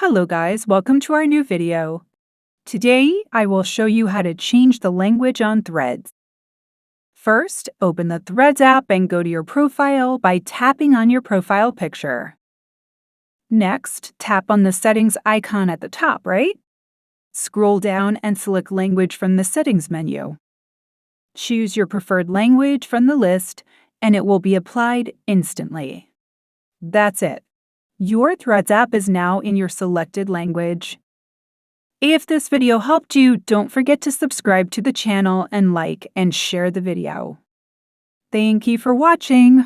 Hello guys, welcome to our new video. Today, I will show you how to change the language on Threads. First, open the Threads app and go to your profile by tapping on your profile picture. Next, tap on the settings icon at the top right. Scroll down and select Language from the Settings menu. Choose your preferred language from the list, and it will be applied instantly. That's it. Your Threads app is now in your selected language. If this video helped you, don't forget to subscribe to the channel and like and share the video. Thank you for watching.